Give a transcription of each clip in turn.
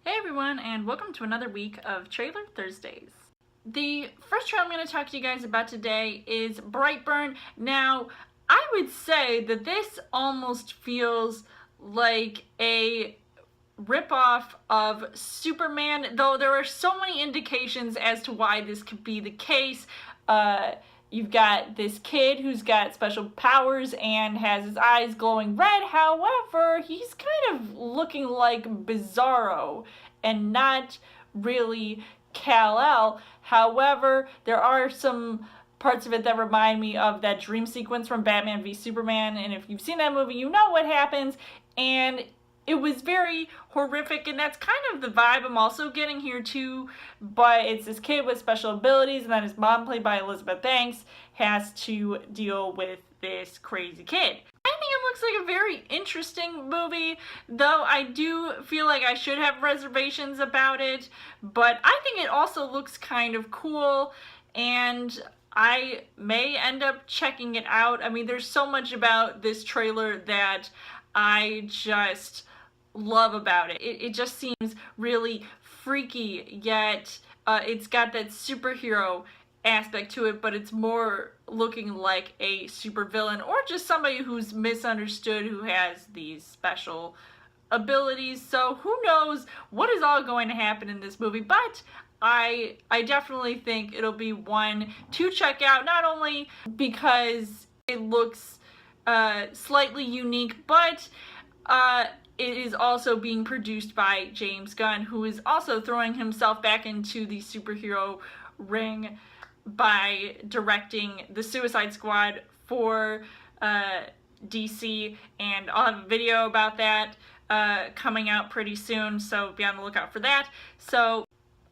Hey everyone, and welcome to another week of Trailer Thursdays. The first trailer I'm going to talk to you guys about today is Brightburn. Now, I would say that this almost feels like a ripoff of Superman, though there are so many indications as to why this could be the case. You've got this kid who's got special powers and has his eyes glowing red. However, he's kind of looking like Bizarro and not really Kal-El. However, there are some parts of it that remind me of that dream sequence from Batman v Superman, and if you've seen that movie, you know what happens, and it was very horrific, and that's kind of the vibe I'm also getting here too. But it's this kid with special abilities, and then his mom, played by Elizabeth Banks, has to deal with this crazy kid. I think it looks like a very interesting movie, though I do feel like I should have reservations about it, but I think it also looks kind of cool, and I may end up checking it out. I mean, there's so much about this trailer that I just love about it. It just seems really freaky, yet it's got that superhero aspect to it, but it's more looking like a supervillain or just somebody who's misunderstood, who has these special abilities. So who knows what is all going to happen in this movie, but I definitely think it'll be one to check out, not only because it looks slightly unique, but it is also being produced by James Gunn, who is also throwing himself back into the superhero ring by directing the Suicide Squad for DC, and I'll have a video about that coming out pretty soon, so be on the lookout for that. So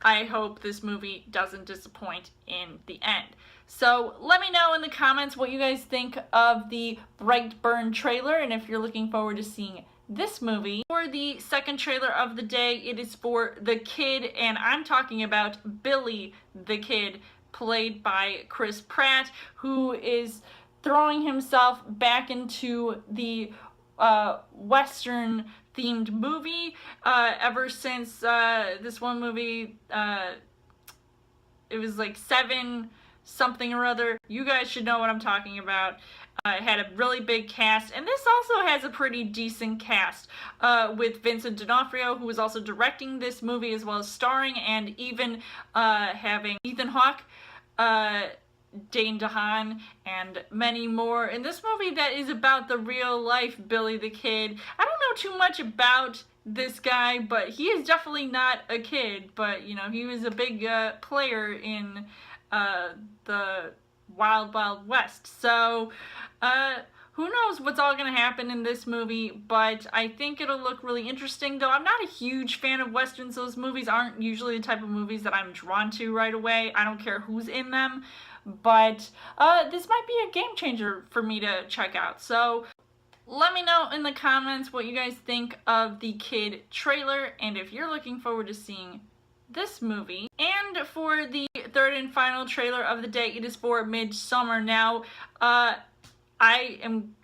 I hope this movie doesn't disappoint in the end. So let me know in the comments what you guys think of the Brightburn trailer, and if you're looking forward to seeing this movie. For the second trailer of the day, it is for the kid, and I'm talking about Billy the Kid, played by Chris Pratt, who is throwing himself back into the Western themed movie ever since this one movie, it was like 7 something or other. You guys should know what I'm talking about. It had a really big cast, and this also has a pretty decent cast with Vincent D'Onofrio, who is also directing this movie as well as starring, and even having Ethan Hawke, Dane DeHaan, and many more in this movie that is about the real life Billy the Kid. I don't know too much about this guy, but he is definitely not a kid, but you know, he was a big player in the Wild Wild West. So who knows what's all gonna happen in this movie, but I think it'll look really interesting, though I'm not a huge fan of westerns. Those movies aren't usually the type of movies that I'm drawn to right away. I don't care who's in them, but this might be a game changer for me to check out. So let me know in the comments what you guys think of the Kid trailer, and if you're looking forward to seeing this movie. And for the third and final trailer of the day, it is for Midsommar. Now, I am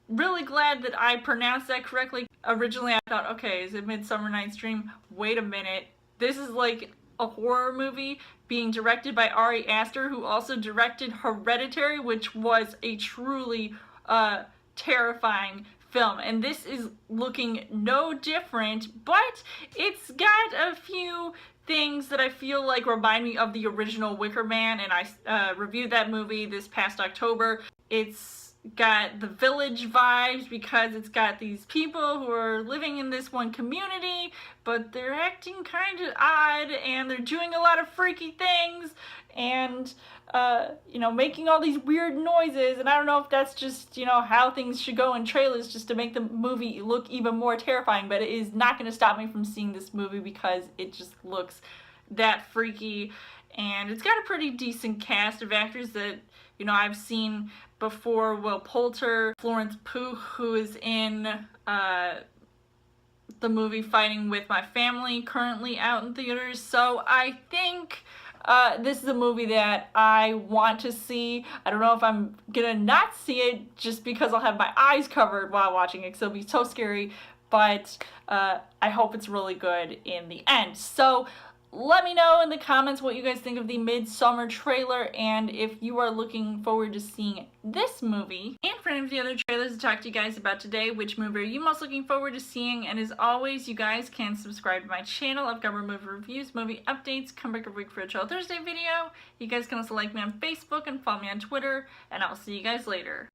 really glad that I pronounced that correctly. Originally I thought, okay, is it Midsummer Night's Dream? Wait a minute. This is like a horror movie being directed by Ari Aster, who also directed Hereditary, which was a truly terrifying film, and this is looking no different, but it's got a few things that I feel like remind me of the original Wicker Man, and I reviewed that movie this past October. It's got the Village vibes because it's got these people who are living in this one community, but they're acting kind of odd, and they're doing a lot of freaky things, and you know, making all these weird noises, and I don't know if that's just, you know, how things should go in trailers just to make the movie look even more terrifying, but it is not going to stop me from seeing this movie because it just looks that freaky, and it's got a pretty decent cast of actors that, you know, I've seen before. Will Poulter, Florence Pugh, who is in the movie Fighting With My Family, currently out in theaters. So I think this is a movie that I want to see. I don't know if I'm gonna not see it just because I'll have my eyes covered while watching it, because it'll be so scary, but I hope it's really good in the end. So let me know in the comments what you guys think of the Midsommar trailer, and if you are looking forward to seeing this movie. And for any of the other trailers to talk to you guys about today, which movie are you most looking forward to seeing? And as always, you guys can subscribe to my channel. I've got movie reviews, movie updates, come back every week for a Trailer Thursday video. You guys can also like me on Facebook and follow me on Twitter, and I'll see you guys later.